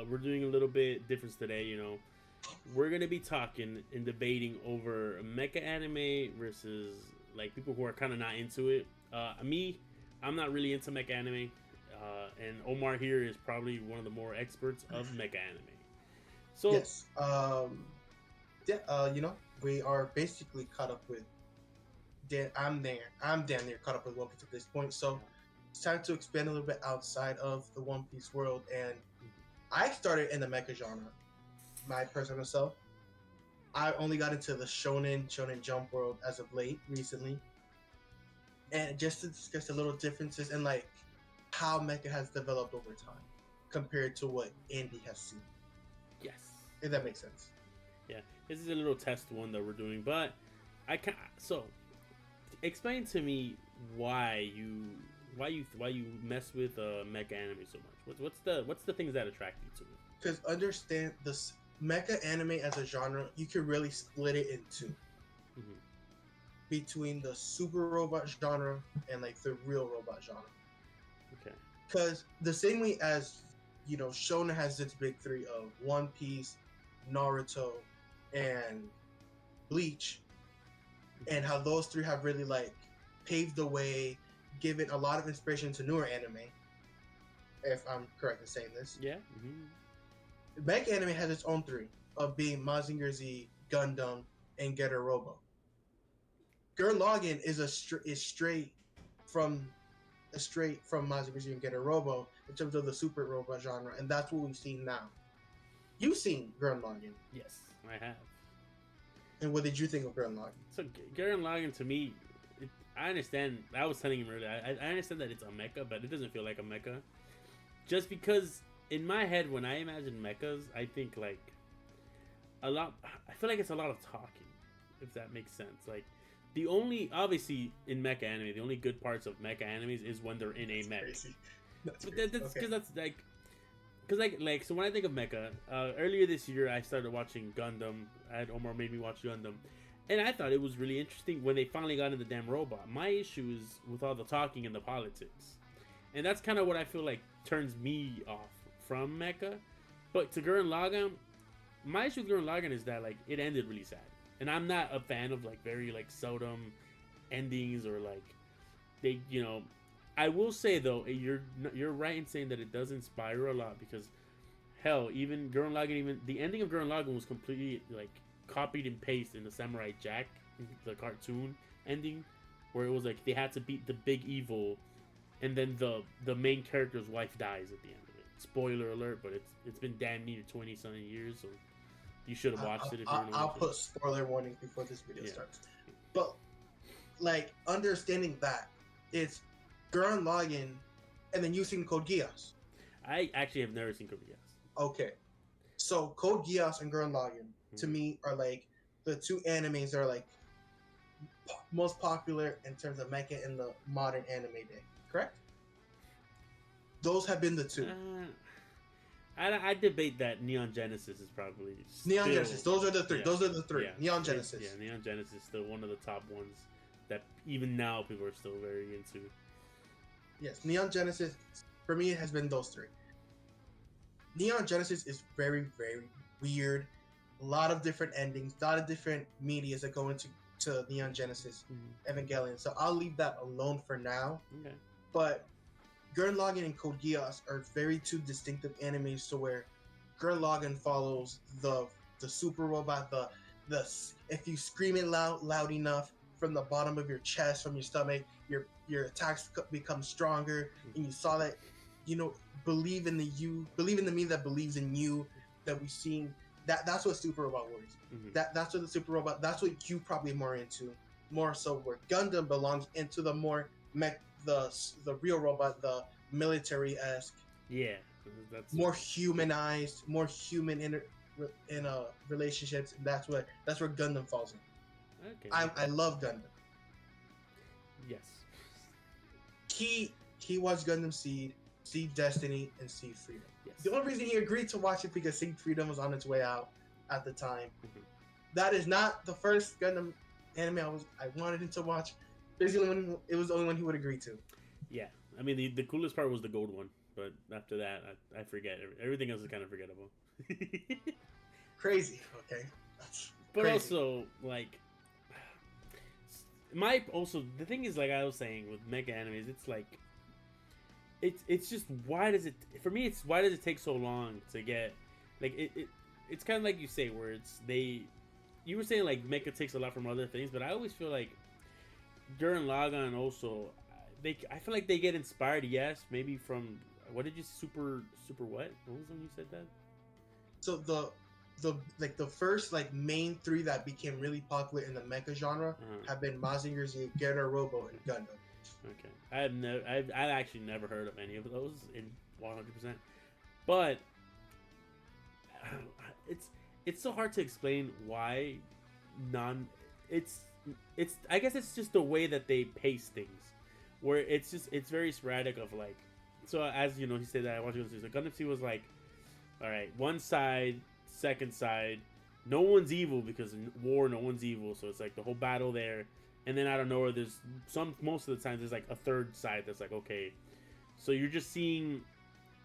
we're doing a little bit different today. We're gonna be talking and debating over mecha anime versus like people who are kind of not into it. Me, I'm not really into mecha anime, and Omar here is probably one of the more experts of mecha anime. So Yes. Yeah. We are basically caught up with. I'm there. I'm damn near caught up with One Piece at this point. So it's time to expand a little bit outside of the One Piece world. And I started in the mecha genre. My personal self. I only got into the Shonen Jump world as of late, recently, and just to discuss the little differences in like how mecha has developed over time compared to what Andy has seen. yes, If that makes sense. yeah, this is a little test one that we're doing, but I can so explain to me why you mess with mecha anime so much. What's the things that attract you to it? Because understand this mecha anime as a genre, you can really split it in two Mm-hmm. between the super robot genre and like the real robot genre. Okay. Because the same way as Shonen has its big three of One Piece, Naruto, and Bleach, and how those three have really like paved the way, given a lot of inspiration to newer anime. If I'm correct in saying this, Yeah. Mm-hmm. Mecha anime has its own three of being Mazinger Z, Gundam, and Getter Robo. Gurren Lagann is straight from Mazinger Z and Getter Robo in terms of the super robot genre, and that's what we've seen now. You've seen Gurren Lagann, Yes, I have. and what did you think of Gurren Lagann? So Garen Lagann to me, I understand. I was telling him earlier. I understand that it's a mecha, but it doesn't feel like a mecha. Just because in my head, when I imagine mechas, I think like a lot. I feel like it's a lot of talking, if that makes sense. Like the only obviously in mecha anime, the only good parts of mecha animes is when they're in a mech. Crazy. That's But crazy. that's because Okay. that's like. Because like so when I think of mecha, earlier this year I started watching Gundam. Omar made me watch Gundam, and I thought it was really interesting when they finally got into the damn robot. My issue is with all the talking and the politics, and that's kind of what I feel like turns me off from mecha. But to Gurren Lagann, my issue with Gurren Lagann is that like it ended really sad, and I'm not a fan of like very like seldom endings or like they I will say though, you're right in saying that it does inspire a lot because hell, even Gurren Lagann, even the ending of Gurren Lagann was completely like copied and pasted in the Samurai Jack, the cartoon ending, where it was like they had to beat the big evil, and then the main character's wife dies at the end of it. Spoiler alert, but it's been damn near 20 something years, so you should have watched it if you're gonna I'll watch put it. spoiler warnings before this video Yeah. starts. But like understanding that it's Gurren Lagann, and then using Code Geass. I actually have never seen Code Geass. Okay, so Code Geass and Gurren Lagann to me are like the two animes that are like most popular in terms of mecha in the modern anime day. Correct? Those have been the two. I debate that Neon Genesis is probably Neon still, Genesis. Those are the three. yeah, Those are the three. yeah. Neon Genesis. Yeah, Neon Genesis is still one of the top ones that even now people are still very into. Yes, Neon Genesis for me has been those three. Neon Genesis is very, very weird. A lot of different endings, a lot of different medias that go into Neon Genesis Evangelion. So I'll leave that alone for now. Okay. But Gurren Lagann and Code Geass are very two distinctive animes to where Gurren Lagann follows the super robot, the if you scream it loud enough from the bottom of your chest, from your stomach, your attacks become stronger, and you saw that, believe in the me that believes in you that we've seen. That's what Super Robot Wars. That's what the Super Robot. That's what you probably more into, more so where Gundam belongs into the more the real robot, the military-esque. Yeah, that's more humanized, more human in relationships. And that's where Gundam falls in. Okay. I love Gundam. Yes. He watched Gundam Seed Destiny, and Seed Freedom. Yes. The only reason he agreed to watch it because Seed Freedom was on its way out at the time. That is not the first Gundam anime I wanted him to watch. It was the only one he would agree to. Yeah, I mean the coolest part was the gold one, but after that, I forget. Everything else is kind of forgettable. Crazy. Okay. That's But crazy. also, like, my also the thing is, like I was saying with mega animes, it's like, it's just why does it for me? It's why does it take so long to get like it's kind of like you say where it's they. You were saying like mecha takes a lot from other things, but I always feel like during Logon also, I feel like they get inspired. Yes, maybe from what did you super what? What was when you said that? So the first like main three that became really popular in the mecha genre have been Mazinger Z, Getter Robo, and Gundam. Okay, I've actually never heard of any of those in 100%, but it's so hard to explain why non it's I guess it's just the way that they pace things, where it's very sporadic of like, so as you know he said that I watched it, so Gundam Seed was like, all right, one side, second side, no one's evil because in war no one's evil, so it's like the whole battle there, and then out of nowhere there's most of the time there's like a third side that's like, okay, so you're just seeing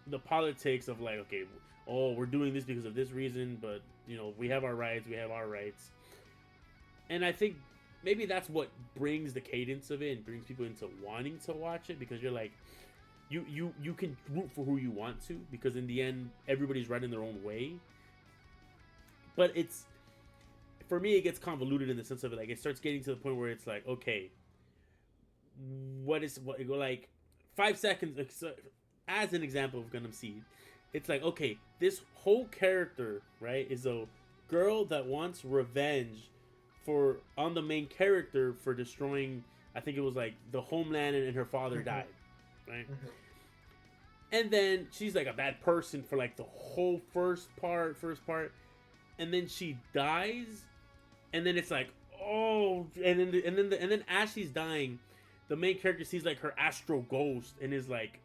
the politics of like, okay, oh, we're doing this because of this reason, but you know we have our rights, and I think maybe that's what brings the cadence of it and brings people into wanting to watch it, because you're like, you can root for who you want to, because in the end everybody's right in their own way. But it's, for me, it gets convoluted in the sense of it, like it starts getting to the point where it's like, okay, what like 5 seconds, as an example of Gundam Seed, it's like, okay, this whole character, right, is a girl that wants revenge on the main character for destroying, I think it was like the homeland, and her father died, right? And then she's like a bad person for like the whole first part, and then she dies, and then it's like, oh, and then as she's dying, the main character sees like her astral ghost and is like,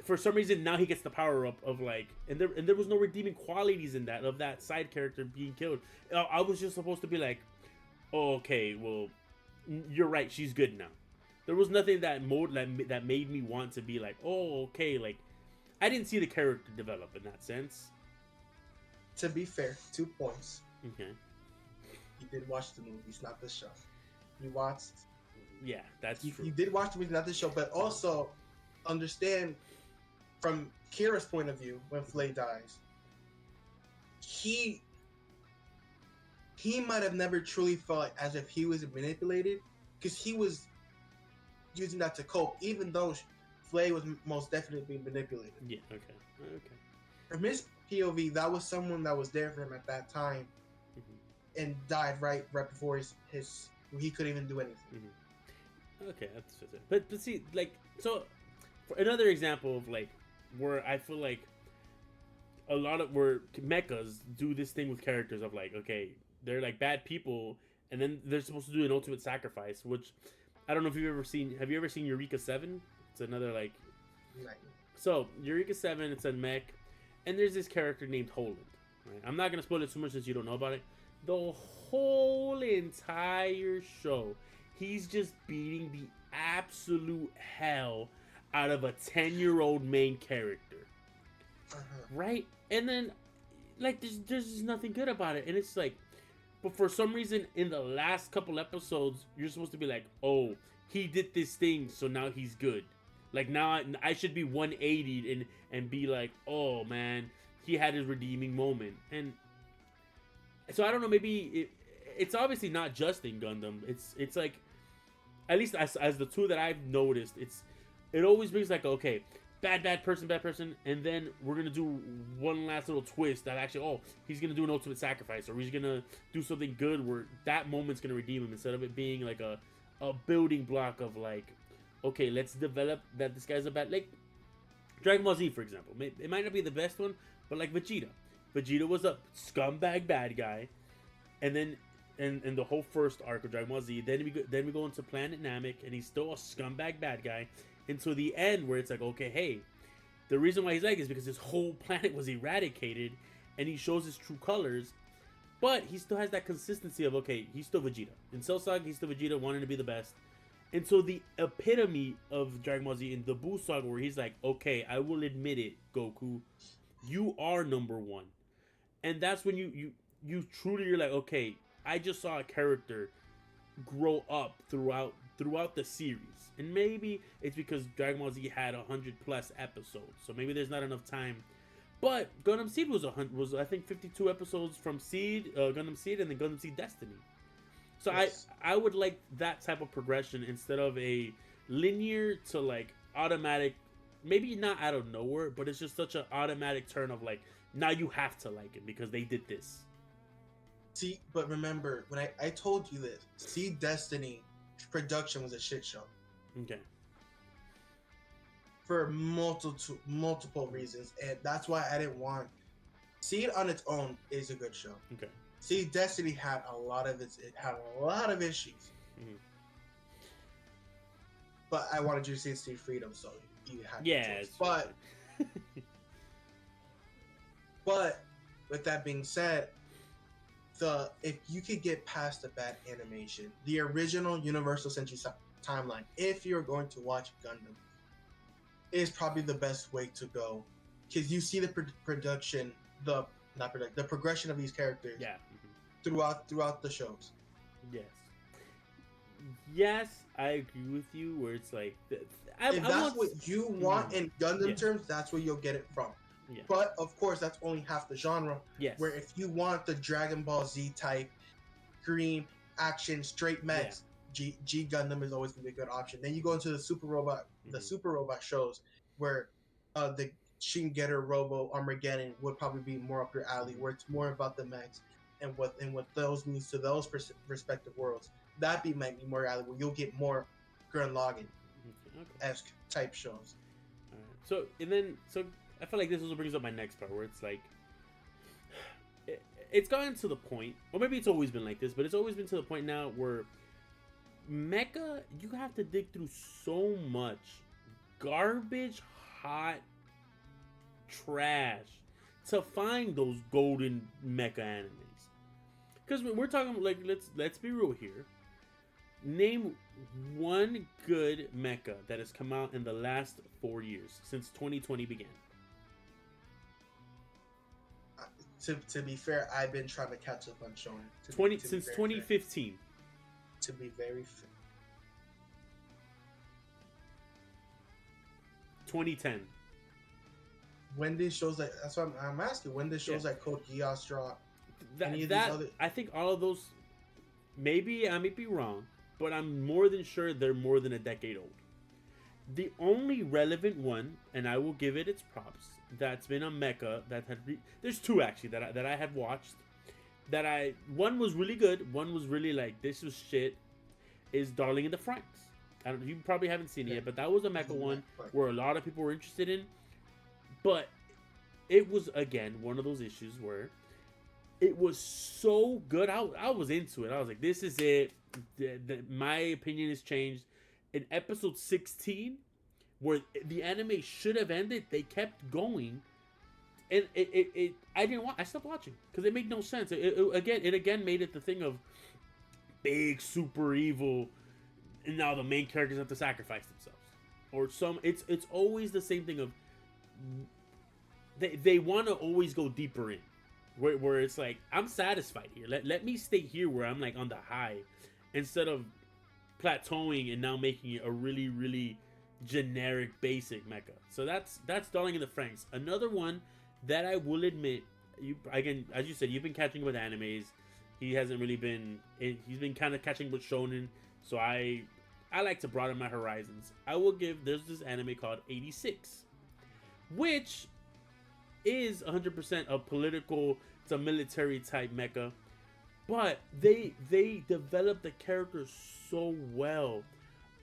for some reason now he gets the power up of like, and there was no redeeming qualities in that, of that side character being killed. I was just supposed to be like, oh, okay, well, you're right, she's good now. There was nothing that made me want to be like, oh, okay, like I didn't see the character develop in that sense. To be fair, 2 points. Okay. You did watch the movies, not the show. You watched. Yeah, that's true. You did watch the movies, not the show, but also understand from Kira's point of view, when Flay dies, he might have never truly felt as if he was manipulated, because he was using that to cope, even though Flay was most definitely being manipulated. Yeah, okay. From his POV, that was someone that was there for him at that time, and died right before his he couldn't even do anything. Okay, that's just it. But see, like, so for another example of like where I feel like a lot of where mechas do this thing with characters of like, okay, they're like bad people, and then they're supposed to do an ultimate sacrifice, which I don't know if you've ever seen. Have you ever seen Eureka 7? It's another like. So Eureka 7, it's a mech, and there's this character named Holland. Right? I'm not gonna spoil it too much since you don't know about it. The whole entire show, he's just beating the absolute hell out of a 10-year-old main character. Right? And then, like, there's just nothing good about it. And it's like, but for some reason, in the last couple episodes, you're supposed to be like, oh, he did this thing, so now he's good. Like, now I should be 180'd and be like, oh, man, he had his redeeming moment. And so I don't know, maybe it's obviously not just in Gundam. It's like, at least as the two that I've noticed, it always brings like, okay, bad person, and then we're gonna do one last little twist that actually, oh, he's gonna do an ultimate sacrifice, or he's gonna do something good where that moment's gonna redeem him, instead of it being like a building block of like, okay, let's develop that this guy's a bad, like Dragon Ball Z, for example. It might not be the best one, but like Vegeta was a scumbag bad guy, and then in the whole first arc of Dragon Ball Z, then we go into Planet Namek, and he's still a scumbag bad guy until the end, where it's like, okay, hey, the reason why he's like is because his whole planet was eradicated, and he shows his true colors, but he still has that consistency of, okay, he's still Vegeta. In Cell Saga, he's still Vegeta, wanting to be the best, And so the epitome of Dragon Ball Z in the Buu saga, where he's like, okay, I will admit it, Goku, you are number one. And that's when you truly, you're like, okay, I just saw a character grow up throughout the series. And maybe it's because Dragon Ball Z had 100+ episodes, so maybe there's not enough time. But Gundam Seed was I think 52 episodes from Seed, Gundam Seed, and then Gundam Seed Destiny. So yes. I would like that type of progression instead of a linear to like automatic, maybe not out of nowhere, but it's just such an automatic turn of like, now you have to like it because they did this. See, but remember, when I told you this, Seed Destiny production was a shit show. Okay. For multiple reasons, and that's why I didn't want Seed on its own is a good show. Okay. Seed Destiny had a lot of issues. Mm-hmm. But I wanted you to see Seed Freedom, so you had but but with that being said, if you could get past the bad animation, the original Universal Century timeline, if you're going to watch Gundam, is probably the best way to go, because you see the progression of these characters. Yeah. Throughout the shows. Yes, I agree with you. Where it's like, if that's what you want in Gundam terms, that's where you'll get it from. Yeah. But of course, that's only half the genre. Yes. Where if you want the Dragon Ball Z type, green action, straight mechs, G Gundam is always gonna be a good option. Then you go into the Super Robot, the Super Robot shows, where the Shin Getter Robo Armageddon would probably be more up your alley, where it's more about the mechs and what those means to those respective worlds. That might be more alley, where you'll get more Gurren Lagann-esque type shows. So I feel like this also brings up my next part, where it's like, it's gotten to the point, or maybe it's always been like this, but it's always been to the point now where Mecha, you have to dig through so much garbage, hot trash to find those golden mecha animes. Because we're talking, like, let's be real here. Name one good mecha that has come out in the last 4 years since 2020 began. To be fair, I've been trying to catch up on Shonen. Since 2015. To be very fair. 2010. When did shows like, that's what I'm asking, when did shows like Code Geass drop? I think all of those, maybe I may be wrong, but I'm more than sure they're more than a decade old. The only relevant one, and I will give it its props, that's been a mecha that had there's two actually that I have watched, one was really good, one was really like, this was shit, is Darling in the Franxx. You probably haven't seen it yet, but that was a mecha one where a lot of people were interested in. But it was, again, one of those issues where it was so good. I was into it. I was like, this is it. My opinion has changed. In episode 16, where the anime should have ended, they kept going. And I stopped watching because it made no sense. It again made it the thing of big, super evil, and now the main characters have to sacrifice themselves. It's always the same thing of they want to always go deeper in, where it's like, I'm satisfied here. Let me stay here where I'm like on the high, instead of plateauing and now making it a really, really generic, basic mecha. So that's Darling in the Franxx. Another one that I will admit, as you said, you've been catching with animes. He hasn't really been. He's been kind of catching with shonen. So I like to broaden my horizons. There's this anime called 86, which is 100% a political, it's a military type mecha, but they developed the characters so well,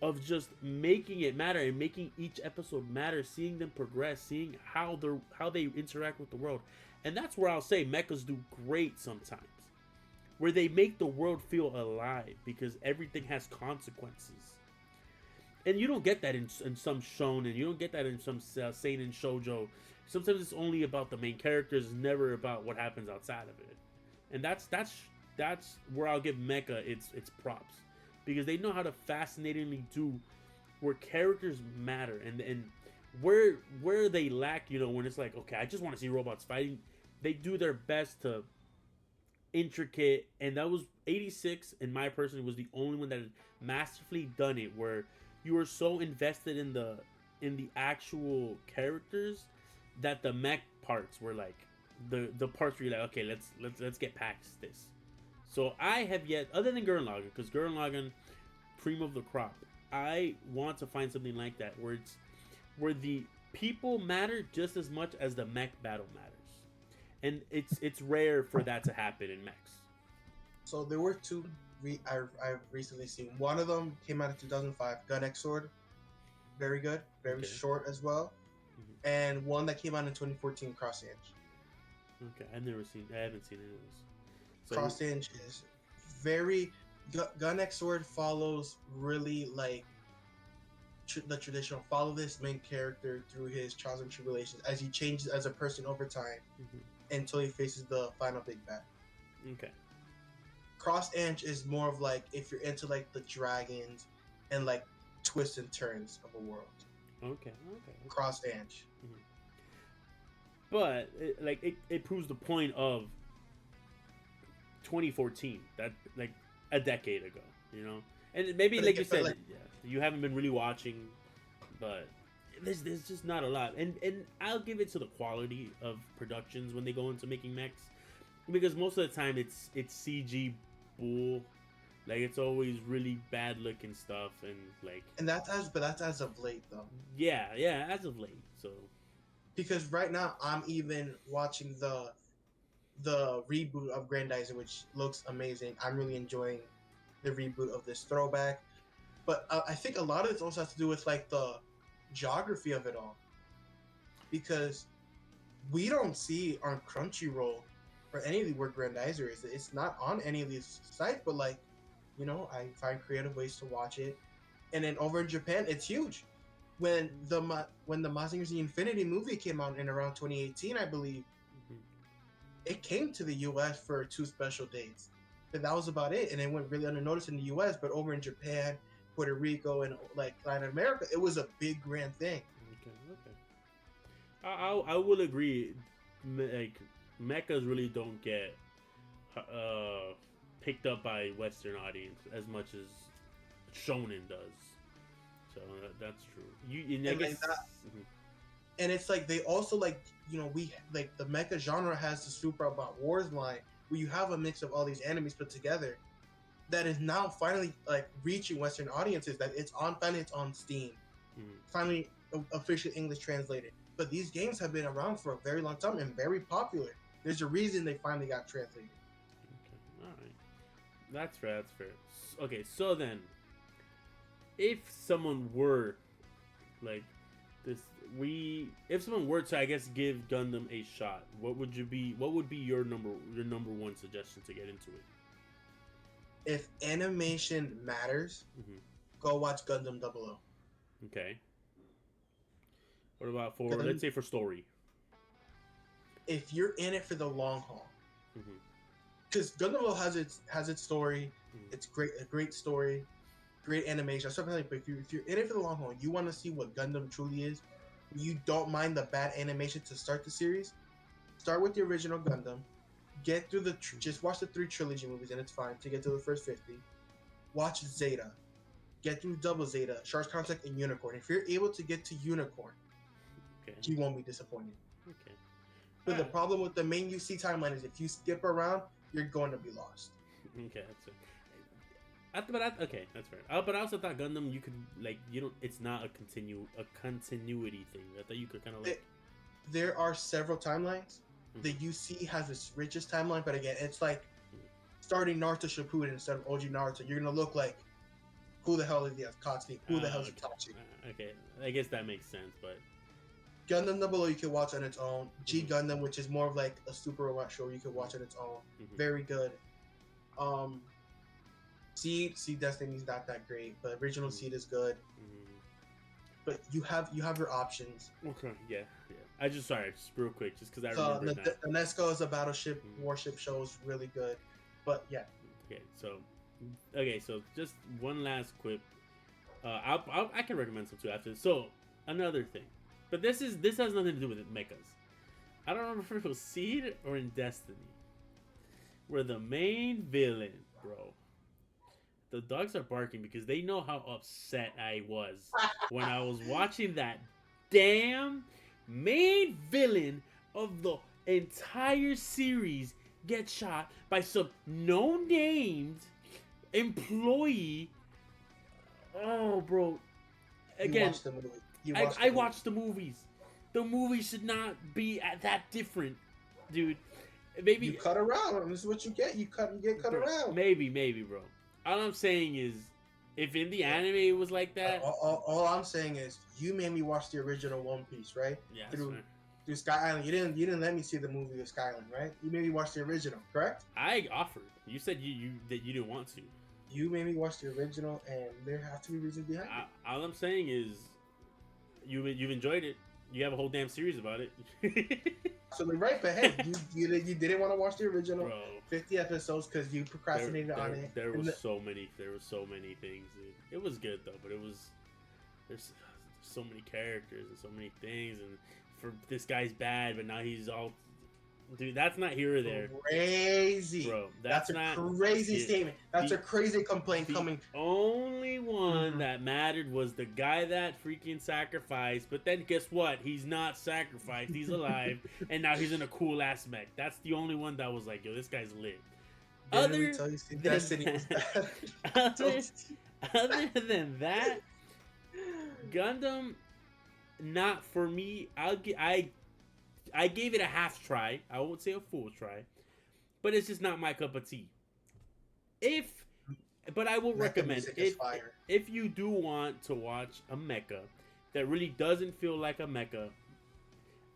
of just making it matter and making each episode matter, seeing them progress, seeing how they interact with the world. And that's where I'll say mechas do great sometimes, where they make the world feel alive because everything has consequences. And you don't get that in some shonen, you don't get that in some seinen shoujo. Sometimes it's only about the main characters, it's never about what happens outside of it. And that's where I'll give Mecha its props. because they know how to fascinatingly do where characters matter, and where they lack, when it's like, okay, I just want to see robots fighting, they do their best to intricate, and that was 86, in my person, was the only one that had masterfully done it, where you were so invested in the actual characters that the mech parts were like the parts where you're like, okay, let's get past this. So I have yet, other than Gurren Lagann, because Gurren Lagann, cream of the crop, I want to find something like that where the people matter just as much as the mech battle matters, and it's rare for that to happen in mechs. So there were two I've recently seen. One of them came out in 2005, Gun X Sword, very good, very Okay. short as well, and one that came out in 2014, Cross Edge. Okay, I haven't seen any of those. So, Cross Edge is very Gun X Sword follows really like the traditional follow this main character through his trials and tribulations as he changes as a person over time until he faces the final big bad. Okay. Cross Edge is more of like if you're into like the dragons and like twists and turns of a world. Okay. Cross Edge. But it proves the point of 2014, that like a decade ago, and maybe like you said, yeah, you haven't been really watching, but there's just not a lot, and I'll give it to the quality of productions when they go into making mechs, because most of the time it's CG bull, like it's always really bad looking stuff, and that's as of late though. Yeah, as of late. So because right now I'm even watching the reboot of Grandizer, which looks amazing. I'm really enjoying the reboot of this throwback, but I think a lot of this also has to do with like the geography of it all, because we don't see on Crunchyroll or any of the where Grandizer is. It's not on any of these sites, but like, I find creative ways to watch it, and then over in Japan, it's huge. When the Mazinger Z Infinity movie came out in around 2018, I believe, it came to the U.S. for 2 special dates, but that was about it, and it went really unnoticed in the U.S. But over in Japan, Puerto Rico, and like Latin America, it was a big grand thing. Okay. I will agree. Like mechas really don't get picked up by Western audience as much as Shonen does. So that's true. I guess. And it's like they also like we like the mecha genre has the Super About Wars line where you have a mix of all these animes put together that is now finally like reaching Western audiences, that it's on Steam, finally officially English translated. But these games have been around for a very long time and very popular. There's a reason they finally got translated. Okay, all right, that's fair. Okay, so then if someone were like this, if someone were to, I guess, give Gundam a shot, what would be your number one suggestion to get into it? If animation matters, go watch Gundam 00. Okay. What about let's say for story? If you're in it for the long haul, because Gundam 00 has its story, it's a great story, great animation, something like. But if you're in it for the long haul, you want to see what Gundam truly is. You don't mind the bad animation to start the series. Start with the original Gundam. Get through just watch the 3 trilogy movies, and it's fine to get to the first 50. Watch Zeta. Get through Double Zeta, Shark's Contact, and Unicorn. If you're able to get to Unicorn, you won't be disappointed. Okay. But the problem with the main UC timeline is if you skip around, you're going to be lost. Okay, that's it. Okay, that's fair. But I also thought Gundam, you could it's not a continuity thing. I thought you could kind of like. There are several timelines. The UC has its richest timeline, but again, it's like starting Naruto Shippuden instead of OG Naruto. You're gonna look like, who the hell is Akatsuki? Who the hell is Itachi? Okay, I guess that makes sense, but. Gundam 00 you can watch on its own. G Gundam, which is more of like a super robot show, you can watch on its own. Very good. Seed Destiny's not that great, but original Seed is good. But you have your options. Okay, yeah. I just real quick, just because I remember the Nesco is a battleship warship show, is really good. But yeah. Okay, so Okay, so just one last quip. I can recommend some too after this. So another thing, but this has nothing to do with mechas. I don't remember if it was Seed or in Destiny, where the main villain, bro. The dogs are barking because they know how upset I was when I was watching that damn main villain of the entire series get shot by some no-named employee. Oh, bro. You Again, watched the movie. I watched the movies. The movies should not be that different, dude. Maybe You cut around. This is what you get. You get cut bro, around. maybe, bro. All I'm saying is, if in the anime it was like that, All I'm saying is, you made me watch the original One Piece, right? yeah, Through Sky Island. You didn't let me see the movie of Sky Island, right? You made me watch the original, correct? I offered. You said you that you didn't want to. You made me watch the original, and there have to be reasons behind it. All I'm saying is, you've enjoyed it. You have a whole damn series about it. Absolutely right, but hey, you didn't want to watch the original Bro, 50 episodes because you procrastinated on it. There was so many things, dude. It was good though, but there's so many characters and so many things, and for this guy's bad, but now he's all. Dude, that's not here or there. Crazy, bro. That's a crazy statement. That's a crazy complaint coming. Only one that mattered was the guy that freaking sacrificed. But then guess what? He's not sacrificed. He's alive, and now he's in a cool ass mech. That's the only one that was like, yo, this guy's lit. Other than that, Gundam, not for me. I gave it a half try. I won't say a full try, but it's just not my cup of tea. But I will recommend if you do want to watch a mecha that really doesn't feel like a mecha,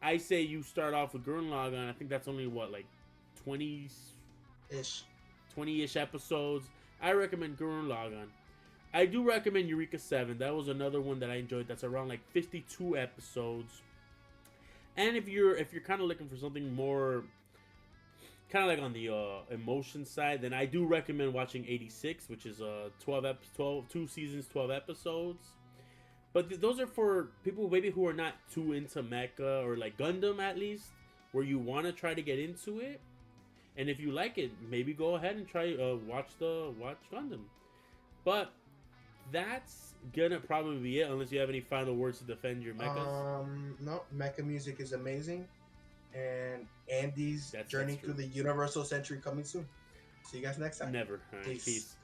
I say you start off with Gurren Lagann. I think that's only what, like 20-ish episodes. I recommend Gurren Lagann. I do recommend Eureka 7. That was another one that I enjoyed. That's around like 52 episodes. And if you're kind of looking for something more kind of like on the emotion side, then I do recommend watching 86, which is 2 seasons, 12 episodes. But those are for people maybe who are not too into mecha or like Gundam, at least, where you want to try to get into it. And if you like it, maybe go ahead and try watch Gundam. But that's gonna probably be it, unless you have any final words to defend your mechas. No, mecha music is amazing, and Andy's journey through the Universal Century coming soon. See you guys next time. Never. All right, peace.